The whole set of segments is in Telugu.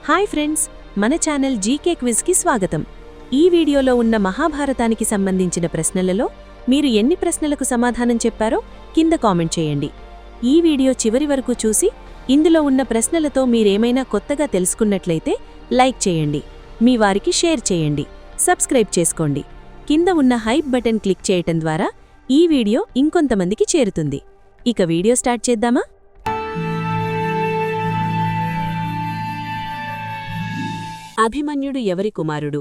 హాయ్ ఫ్రెండ్స్, మన ఛానల్ జీకే క్విజ్కి స్వాగతం. ఈ వీడియోలో ఉన్న మహాభారతానికి సంబంధించిన ప్రశ్నలలో మీరు ఎన్ని ప్రశ్నలకు సమాధానం చెప్పారో కింద కామెంట్ చేయండి. ఈ వీడియో చివరి వరకు చూసి ఇందులో ఉన్న ప్రశ్నలతో మీరేమైనా కొత్తగా తెలుసుకున్నట్లయితే లైక్ చేయండి, మీ వారికి షేర్ చేయండి, సబ్స్క్రైబ్ చేసుకోండి. కింద ఉన్న హైప్ బటన్ క్లిక్ చేయటం ద్వారా ఈ వీడియో ఇంకొంతమందికి చేరుతుంది. ఇక వీడియో స్టార్ట్ చేద్దామా? అభిమన్యుడు ఎవరి కుమారుడు?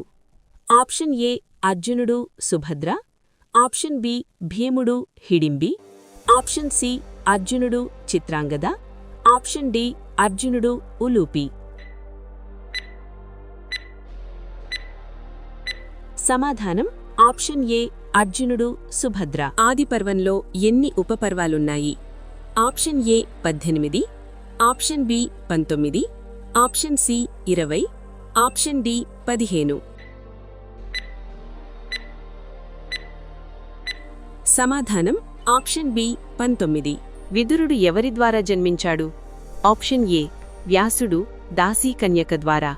ఆప్షన్ ఏ అర్జునుడు సుభద్ర, ఆప్షన్ బి భీముడు హిడింబి, ఆప్షన్ సి అర్జునుడు చిత్రాంగద, ఆప్షన్ డి అర్జునుడు ఉలూపి. సమాధానం ఆప్షన్ ఏ అర్జునుడు సుభద్ర. ఆదిపర్వంలో ఎన్ని ఉపపర్వాలున్నాయి? Option A 18, option B 19, option C 20, option D 15. సమాధానం ఆప్షన్ బి 19. విదురుడు ఎవరి ద్వారా జన్మించాడు? ఆప్షన్ ఏ వ్యాసుడు దాసీకన్యక ద్వారా,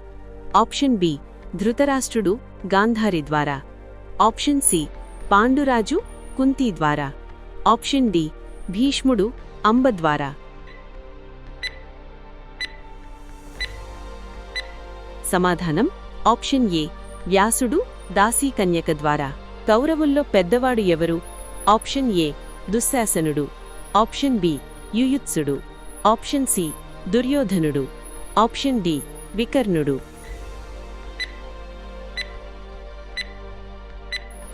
ఆప్షన్ బి ధృతరాష్ట్రుడు గాంధారి ద్వారా, ఆప్షన్ సి పాండురాజు కుంతి ద్వారా, ఆప్షన్ డి భీష్ముడు అంబ ద్వారా. సమాధానం ఆప్షన్ ఏ వ్యాసుడు దాసీకన్యక ద్వారా. కౌరవుల్లో పెద్దవాడు ఎవరు? ఆప్షన్ ఏ దుశ్శాసనుడు, ఆప్షన్ బి యుయుత్సుడు, ఆప్షన్ సి దుర్యోధనుడు, ఆప్షన్ డి వికర్ణుడు.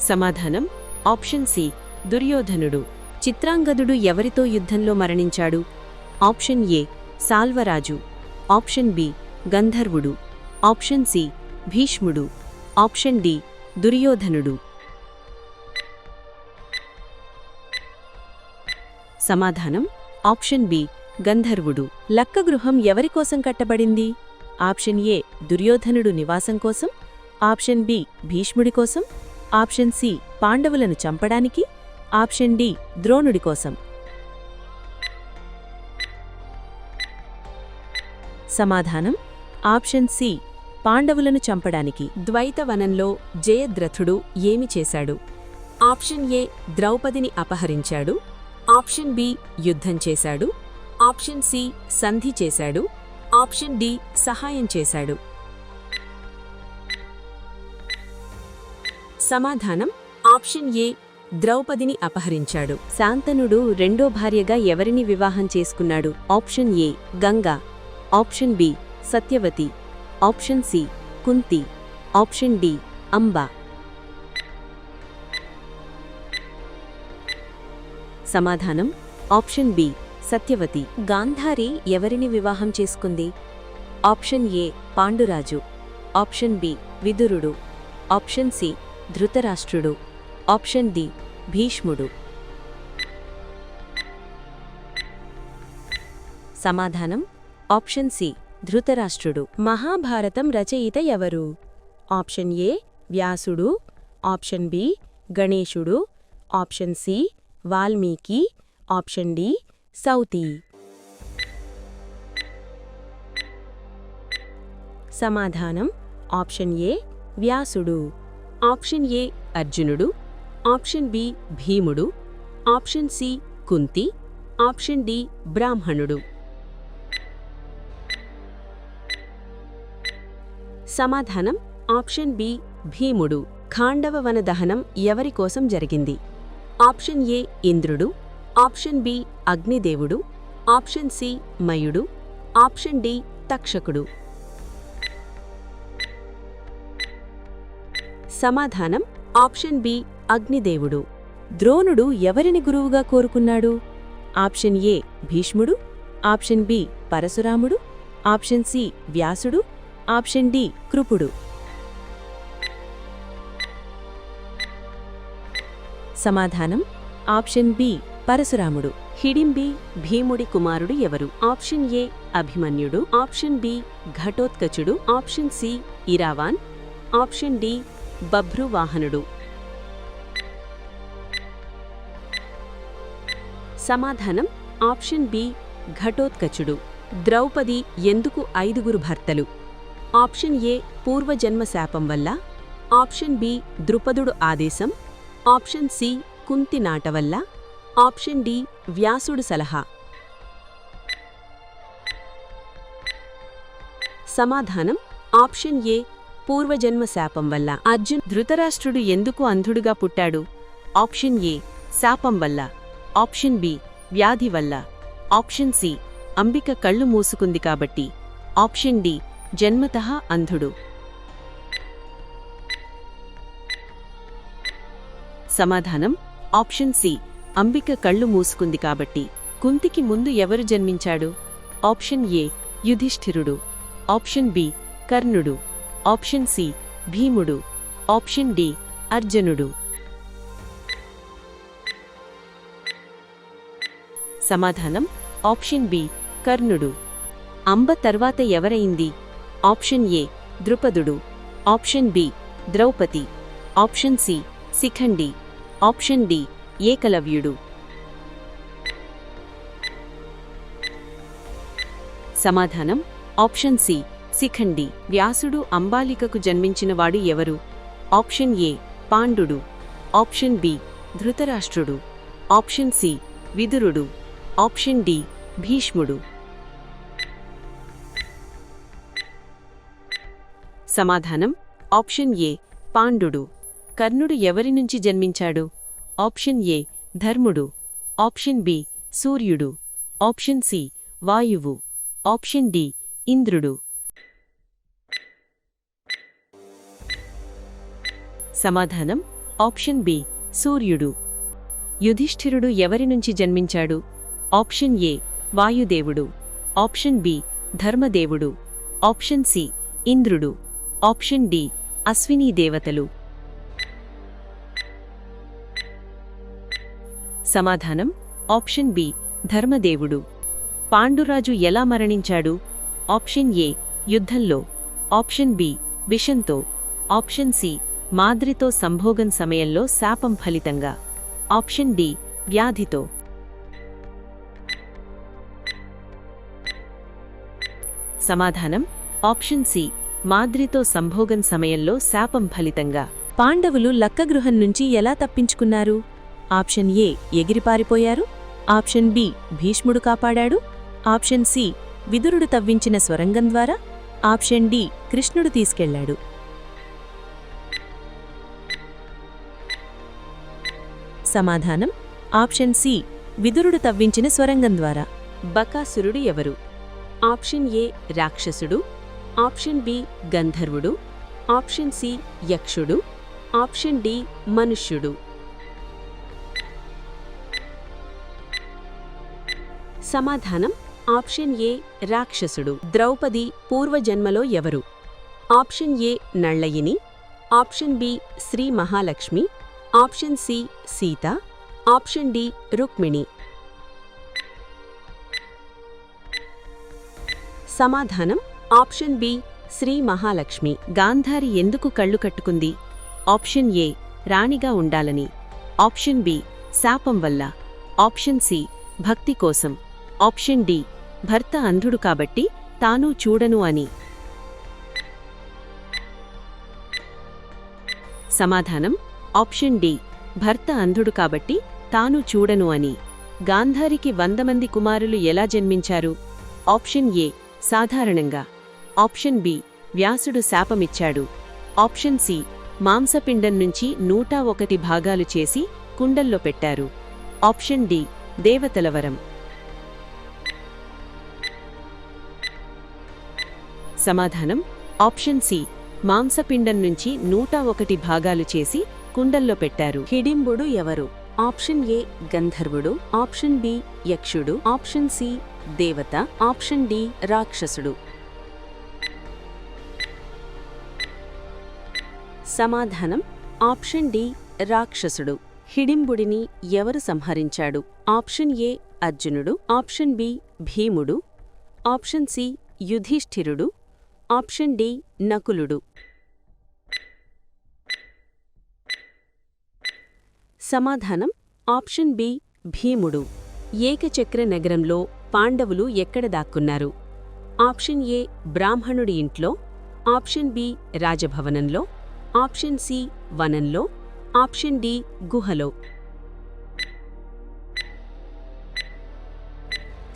సమాధానం ఆప్షన్ సి దుర్యోధనుడు. చిత్రాంగదుడు ఎవరితో యుద్ధంలో మరణించాడు? ఆప్షన్ ఏ సాల్వరాజు, ఆప్షన్ బి గంధర్వుడు, ఆప్షన్ సి భీష్ముడు, ఆప్షన్ డి దుర్యోధనుడు. సమాధానం ఆప్షన్ బి గంధర్వుడు. లక్కగృహం ఎవరికోసం కట్టబడింది? ఆప్షన్ ఏ దుర్యోధనుడు నివాసం కోసం, ఆప్షన్ బి భీష్ముడి కోసం, ఆప్షన్ సి పాండవులను చంపడానికి, ఆప్షన్ డి ద్రోణుడి కోసం. సమాధానం ఆప్షన్ సి పాండవులను చంపడానికి. ద్వైతవనంలో జయద్రథుడు ఏమి చేశాడు? ఆప్షన్ ఏ ద్రౌపదిని అపహరించాడు, ఆప్షన్ బి యుద్ధం చేశాడు, ఆప్షన్ సి సంధి చేశాడు, ఆప్షన్ డి సహాయం చేశాడు. సమాధానం ఆప్షన్ ఏ ద్రౌపదిని అపహరించాడు. శాంతనుడు రెండో భార్యగా ఎవరిని వివాహం చేసుకున్నాడు? Option A Ganga, option B Satyavati, option C Kunti, option D Amba. సమాధానం ఆప్షన్ బి సత్యవతి. గాంధారి ఎవరిని వివాహం చేసుకుంది? ఆప్షన్ ఏ పాండురాజు, ఆప్షన్ బి విదురుడు, ఆప్షన్ సి ధృతరాష్ట్రుడు, ఆప్షన్ డి భీష్ముడు. సమాధానం ఆప్షన్ సి ధృతరాష్ట్రుడు. మహాభారతం రచయిత ఎవరు? ఆప్షన్ ఏ వ్యాసుడు, ఆప్షన్ బి గణేశుడు, option C Valmiki, option D Sauti. సమాధానం ఆప్షన్ ఏ వ్యాసుడు. ఆప్షన్ ఏ అర్జునుడు, ఆప్షన్ బి భీముడు, option C Kunti, option D బ్రాహ్మణుడు. సమాధానం ఆప్షన్ బి భీముడు. ఖాండవ వన దహనం ఎవరికోసం జరిగింది? ఆప్షన్ ఏ ఇంద్రుడు, ఆప్షన్ బి అగ్నిదేవుడు, ఆప్షన్ సి మయుడు, ఆప్షన్ డి తక్షకుడు. సమాధానం ఆప్షన్ బి అగ్నిదేవుడు. ద్రోణుడు ఎవరిని గురువుగా కోరుకున్నాడు? ఆప్షన్ ఏ భీష్ముడు, ఆప్షన్ బి పరశురాముడు, ఆప్షన్ సి వ్యాసుడు, ఆప్షన్ డి కృపుడు. సమాధానం ఆప్షన్ బి పరశురాముడు. హిడింబి భీముడి కుమారుడు ఎవరు? ఆప్షన్ ఏ అభిమన్యుడు, ఆప్షన్ బి ఘటోత్కచుడు, option C Iravan, option D బభ్రువాహనుడు. సమాధానం ఆప్షన్ బి ఘటోత్కచుడు. ద్రౌపది ఎందుకు 5 భర్తలు? ఆప్షన్ ఏ పూర్వజన్మ శాపం వల్ల, ఆప్షన్ బి ద్రుపదుడు ఆదేశం, ఆప్షన్ సి కుంతి నాట వల్ల, ఆప్షన్ డి వ్యాసుడు సలహా. సమాధానం ఆప్షన్ ఏ పూర్వజన్మ శాపం వల్ల. ధృతరాష్ట్రుడు ఎందుకు అంధుడుగా పుట్టాడు? ఆప్షన్ ఏ శాపం వల్ల, ఆప్షన్ బి వ్యాధి వల్ల, ఆప్షన్ సి అంబిక కళ్ళు మూసుకుంది కాబట్టి, ఆప్షన్ డి జన్మతః అంధుడు. సమాధానం ఆప్షన్ సి అంబిక కళ్ళు మూసుకుంది కాబట్టి. కుంతికి ముందు ఎవరు జన్మించాడు? ఆప్షన్ ఏ యుధిష్ఠిరుడు, ఆప్షన్ బి కర్ణుడు, ఆప్షన్ సి భీముడు, ఆప్షన్ డి అర్జునుడు. సమాధానం ఆప్షన్ బి కర్ణుడు. అంబ తర్వాత ఎవరైంది? ఆప్షన్ ఏ ద్రుపదుడు, option B Draupadi, option C Shikhandi, option D ఏకలవ్యుడు. సమాధానం ఆప్షన్ సి శిఖండి. వ్యాసుడు అంబాలికకు జన్మించినవాడు ఎవరు? ఆప్షన్ ఏ పాండుడు, ఆప్షన్ బి ధృతరాష్ట్రుడు, ఆప్షన్ సి విదురుడు, ఆప్షన్ డి భీష్ముడు. సమాధానం ఆప్షన్ ఏ పాండుడు. కర్ణుడు ఎవరి నుంచి జన్మించాడు? ఆప్షన్ ఏ ధర్ముడు, ఆప్షన్ బి సూర్యుడు, ఆప్షన్ సి వాయువు, ఆప్షన్ డి ఇంద్రుడు. సమాధానం ఆప్షన్ బి సూర్యుడు. యుధిష్ఠిరుడు ఎవరి నుంచి జన్మించాడు? ఆప్షన్ ఏ వాయుదేవుడు, ఆప్షన్ బి ధర్మదేవుడు, ఆప్షన్ సి ఇంద్రుడు, ఆప్షన్ డి అశ్వినీ దేవతలు. సమాధానం ఆప్షన్ బి ధర్మదేవుడు. పాండురాజు ఎలా మరణించాడు? ఆప్షన్ ఏ యుద్ధంలో, ఆప్షన్ బి విషంతో, ఆప్షన్ సి మాద్రితో సంభోగం సమయంలో శాపం ఫలితంగా, ఆప్షన్ డి వ్యాధితో. సమాధానం ఆప్షన్ సి మాద్రితో సంభోగం సమయంలో శాపం ఫలితంగా. పాండవులు లక్కగృహం నుంచి ఎలా తప్పించుకున్నారు? ఆప్షన్ ఏ ఎగిరిపారిపోయారు, ఆప్షన్ బి భీష్ముడు కాపాడాడు, ఆప్షన్ సి విదురుడు తవ్వించిన స్వరంగం ద్వారా, ఆప్షన్ డి కృష్ణుడు తీసుకెళ్లాడు. సమాధానం ఆప్షన్ సి విదురుడు తవ్వించిన స్వరంగం ద్వారా. బకాసురుడు ఎవరు? ఆప్షన్ ఏ రాక్షసుడు, ఆప్షన్ బి గంధర్వుడు, ఆప్షన్ సి యక్షుడు, ఆప్షన్ డి మనుష్యుడు. సమాధానం ఆప్షన్ ఏ రాక్షసుడు. ద్రౌపది పూర్వజన్మలో ఎవరు? Option A Nalayani, option B Shri Mahalakshmi, option C Sita, option D Rukmini. సమాధానం ఆప్షన్ బి శ్రీ మహాలక్ష్మి. గాంధారి ఎందుకు కళ్ళు కట్టుకుంది? ఆప్షన్ ఏ రాణిగా ఉండాలని, ఆప్షన్ బి శాపం వల్ల, ఆప్షన్ సి భక్తి కోసం, ఆప్షన్ డి భర్త అంధుడు కాబట్టి తాను చూడను అని. సమాధానం ఆప్షన్ డి భర్త అంధుడు కాబట్టి తాను చూడను అని. గాంధారికి 100 మంది కుమారులు ఎలా జన్మించారు? ఆప్షన్ ఏ సాధారణంగా, ఆప్షన్ బి వ్యాసుడు శాపమిచ్చాడు, ఆప్షన్ సి మాంసపిండం నుంచి 101 భాగాలు చేసి కుండల్లో పెట్టారు, ఆప్షన్ డి దేవతల వరం. సమాధానం ఆప్షన్ సి మాంసపిండం నుంచి 101 భాగాలు చేసి కుండల్లో పెట్టారు. హిడింబుడు ఎవరు? ఆప్షన్ ఏ గంధర్వుడు, ఆప్షన్ బి యక్షుడు, ఆప్షన్ సి దేవత, ఆప్షన్ డి రాక్షసుడు. సమాధానం ఆప్షన్ డి రాక్షసుడు. హిడింబుడిని ఎవరు సంహరించాడు? ఆప్షన్ ఏ అర్జునుడు, ఆప్షన్ బి భీముడు, ఆప్షన్ సి యుధిష్ఠిరుడు, ఆప్షన్ డి నకులుడు. సమాధానం ఆప్షన్ బి భీముడు. ఏకచక్ర నగరంలో పాండవులు ఎక్కడ దాక్కున్నారు? ఆప్షన్ ఏ బ్రాహ్మణుడి ఇంట్లో, ఆప్షన్ బి రాజభవనంలో, ఆప్షన్ సి వనంలో, ఆప్షన్ డి గుహలో.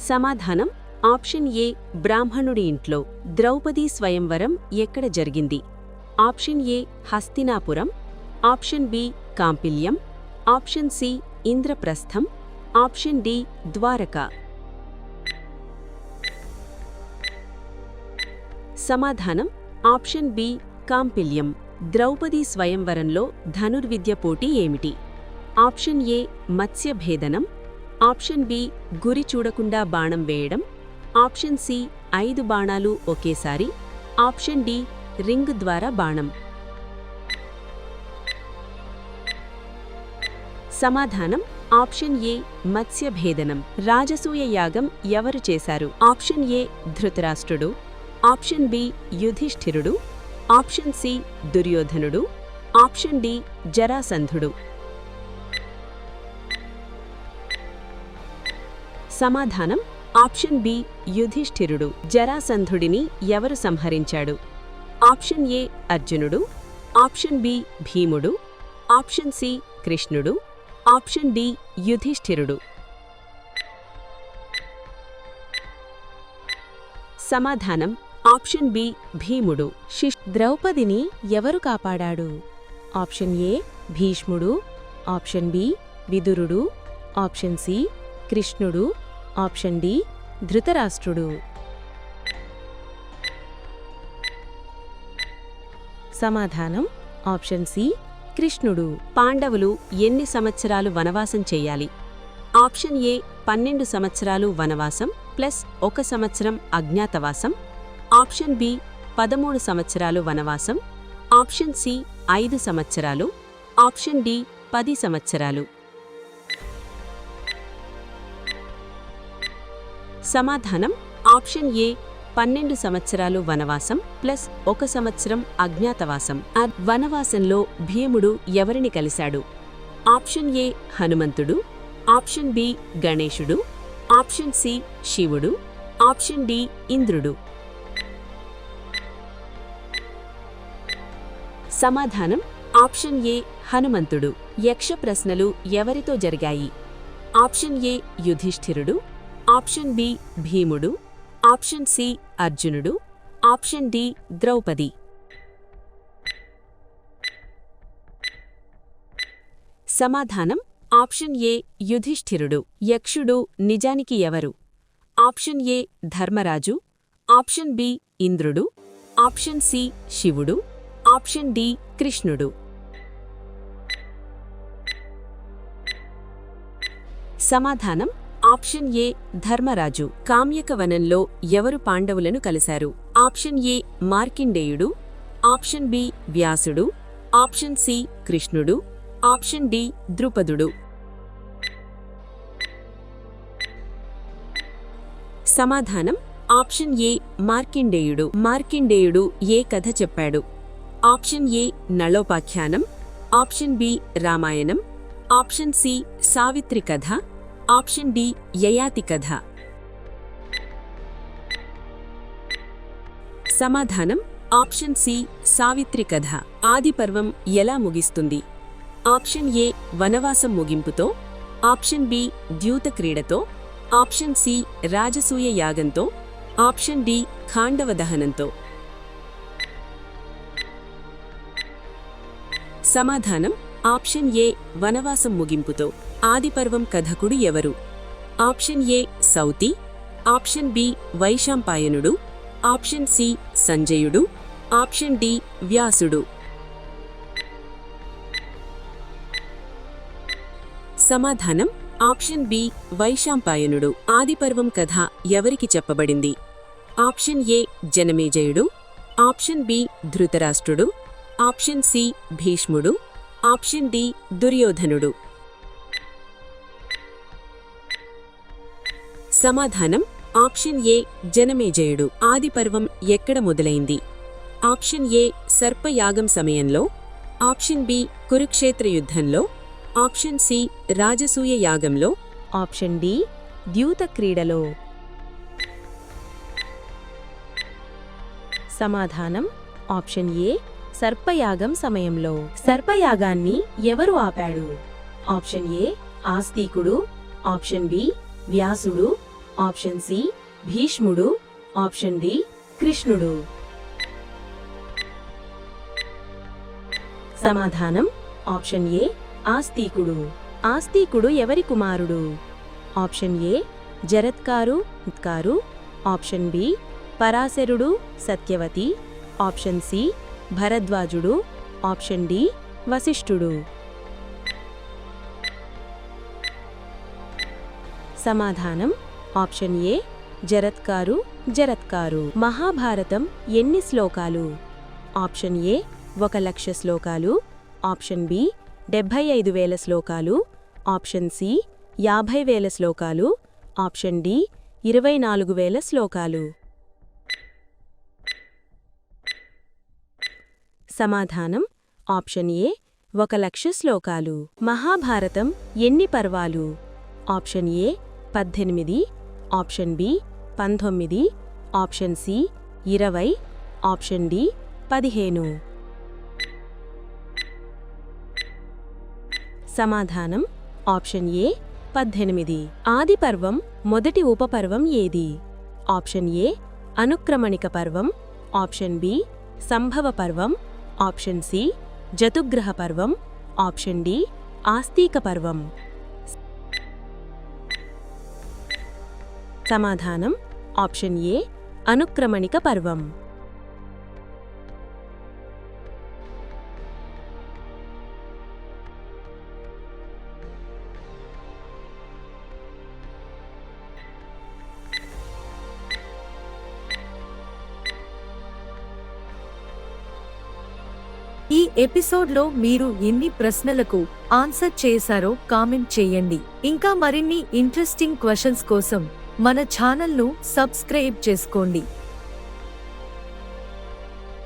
సమాధానం ఆప్షన్ ఏ బ్రాహ్మణుడి ఇంట్లో. ద్రౌపదీ స్వయంవరం ఎక్కడ జరిగింది? ఆప్షన్ ఏ హస్తినాపురం, ఆప్షన్ బి కాంపిల్యం, ఆప్షన్ సి ఇంద్రప్రస్థం, ఆప్షన్ డి ద్వారక. సమాధానం ఆప్షన్ బి కాంపిల్యం. ద్రౌపదీ స్వయంవరంలో ధనుర్విద్య పోటీ ఏమిటి? ఆప్షన్ ఏ మత్స్యభేదనం, ఆప్షన్ బి గురి చూడకుండా బాణం వేయడం, ఆప్షన్ సి 5 బాణాలు ఒకేసారి, ఆప్షన్ డి రింగ్ ద్వారా బాణం. సమాధానం ఆప్షన్ ఏ మత్స్యభేదనం. రాజసూయ యాగం ఎవరు చేశారు? Option A Dhritarashtrudu, option B యుధిష్ఠిరుడు, ఆప్షన్ సి దుర్యోధనుడు, ఆప్షన్ డి జరాసంధుడు. సమాధానం ఆప్షన్ బి యుధిష్ఠిరుడు. జరాసంధుడిని ఎవరు సంహరించాడు? ఆప్షన్ ఏ అర్జునుడు, ఆప్షన్ బి భీముడు, ఆప్షన్ సి కృష్ణుడు, ఆప్షన్ డి యుధిష్ఠిరుడు. సమాధానం ఆప్షన్ బి భీముడు. ద్రౌపదిని ఎవరు కాపాడాడు? ఆప్షన్ ఏ భీష్ముడు, ఆప్షన్ బి విదురుడు, ఆప్షన్ సి కృష్ణుడు, ఆప్షన్ డి ధృతరాష్ట్రుడు. సమాధానం ఆప్షన్ సి కృష్ణుడు. పాండవులు ఎన్ని సంవత్సరాలు వనవాసం చెయ్యాలి? ఆప్షన్ ఏ 12 సంవత్సరాలు వనవాసం ప్లస్ 1 సంవత్సరం అజ్ఞాతవాసం, ఆప్షన్ బి 13 సంవత్సరాలు వనవాసం, ఆప్షన్ సి 5 సంవత్సరాలు, ఆప్షన్ డి 10 సంవత్సరాలు. సమాధానం ఆప్షన్ ఏ 12 సంవత్సరాలు వనవాసం ప్లస్ 1 సంవత్సరం అజ్ఞాతవాసం. వనవాసంలో భీముడు ఎవరిని కలిశాడు? ఆప్షన్ ఏ హనుమంతుడు, ఆప్షన్ బి గణేశుడు, ఆప్షన్ సి శివుడు, ఆప్షన్ డి ఇంద్రుడు. సమాధానం ఆప్షన్ ఏ హనుమంతుడు. యక్ష ప్రశ్నలు ఎవరితో జరిగాయి? ఆప్షన్ ఏ యుధిష్ఠిరుడు, ఆప్షన్ బి భీముడు, ఆప్షన్ సి అర్జునుడు, ఆప్షన్ డి ద్రౌపది. సమాధానం ఆప్షన్ ఏ యుధిష్ఠిరుడు. యక్షుడు నిజానికి ఎవరు? ఆప్షన్ ఏ ధర్మరాజు, ఆప్షన్ బి ఇంద్రుడు, ఆప్షన్ సి శివుడు, ఆప్షన్ డి కృష్ణుడు. సమాధానం ఆప్షన్ ఏ ధర్మరాజు. కామ్యక వనంలో ఎవరు పాండవులను కలిశారు? ఆప్షన్ ఏ మార్కిండేయుడు, ఆప్షన్ బి వ్యాసుడు, ఆప్షన్ సి కృష్ణుడు, ఆప్షన్ డి ద్రుపదుడు. సమాధానం ఆప్షన్ ఏ మార్కిండేయుడు. మార్కిండేయుడు ఏ కథ చెప్పాడు? ఆప్షన్ ఏ నళోపాఖ్యానం, ఆప్షన్ బి రామాయణం, ఆప్షన్ సి సావిత్రి కథ, ఆప్షన్ డి యయాతి కథ. సమాధానం ఆప్షన్ సి సావిత్రి కథ. ఆదిపర్వం ఎలా ముగిస్తుంది? ఆప్షన్ ఏ వనవాసం ముగింపుతో, ఆప్షన్ బి ద్యూత క్రీడతో, ఆప్షన్ సి రాజసూయ యాగంతో, ఆప్షన్ డి ఖాండవ దహనంతో. సమాధానం ఆప్షన్ ఏ వనవాసం ముగింపుతో. ఆదిపర్వం కథకుడు ఎవరు? Option A Sauti, option B వైశాంపాయనుడు, ఆప్షన్ సి సంజయుడు, ఆప్షన్ డి వ్యాసుడు. సమాధానం ఆప్షన్ బి వైశాంపాయనుడు. ఆదిపర్వం కథ ఎవరికి చెప్పబడింది? ఆప్షన్ ఏ జనమేజయుడు, ఆప్షన్ బి ధృతరాష్ట్రుడు, ఆప్షన్ సి భీష్ముడు, ఆప్షన్ డి దుర్యోధనుడు. సమాధానం ఆప్షన్ ఏ జనమేజయుడు. ఆదిపర్వం ఎక్కడ మొదలైంది? ఆప్షన్ ఏ సర్పయాగం సమయంలో, ఆప్షన్ బి కురుక్షేత్ర యుద్ధంలో, ఆప్షన్ సి రాజసూయ యాగంలో, ఆప్షన్ డి ద్యూత క్రీడలో. సమాధానం ఆప్షన్ ఏ సర్పయాగం సమయంలో. సర్పయాగాన్ని ఎవరు ఆపాడు? ఆప్షన్ ఏ ఆస్తికుడు, ఆప్షన్ బి వ్యాసుడు, ఆప్షన్ సి భీష్ముడు, ఆప్షన్ డి కృష్ణుడు. సమాధానం ఆప్షన్ ఏ ఆస్తికుడు. ఆస్తికుడు ఎవరి కుమారుడు? Option A Jaratkaru, option B పరాశరుడు, సత్యవతి, ఆప్షన్ సి భరద్వాజుడు, ఆప్షన్ డి వశిష్ఠుడు. సమాధానం ఆప్షన్ ఏ జరత్కారు. మహాభారతం ఎన్ని శ్లోకాలు? ఆప్షన్ ఏ 1,00,000 శ్లోకాలు, ఆప్షన్ బి 75,000 శ్లోకాలు, ఆప్షన్ సి 50,000 శ్లోకాలు, ఆప్షన్ డి 24,000 శ్లోకాలు. సమాధానం ఆప్షన్ ఏ 1,00,000 శ్లోకాలు. మహాభారతం ఎన్ని పర్వాలు? Option A 18, option B 19, option C 20, option D 15. సమాధానం ఆప్షన్ ఏ 18. ఆది పర్వం మొదటి ఉపపర్వం ఏది? ఆప్షన్ ఏ అనుక్రమణిక పర్వం, ఆప్షన్ బి సంభవ పర్వం, ఆప్షన్ సి జతుగ్రహ పర్వం, ఆప్షన్ డి ఆస్తిక పర్వం. సమాధానం ఆప్షన్ ఏ అనుక్రమణిక పర్వం. ఈ ఎపిసోడ్లో మీరు ఎన్ని ప్రశ్నలకు ఆన్సర్ చేశారో కామెంట్ చేయండి. ఇంకా మరిన్ని ఇంట్రెస్టింగ్ క్వశ్చన్స్ కోసం మన ఛానల్ను సబ్స్క్రైబ్ చేసుకోండి.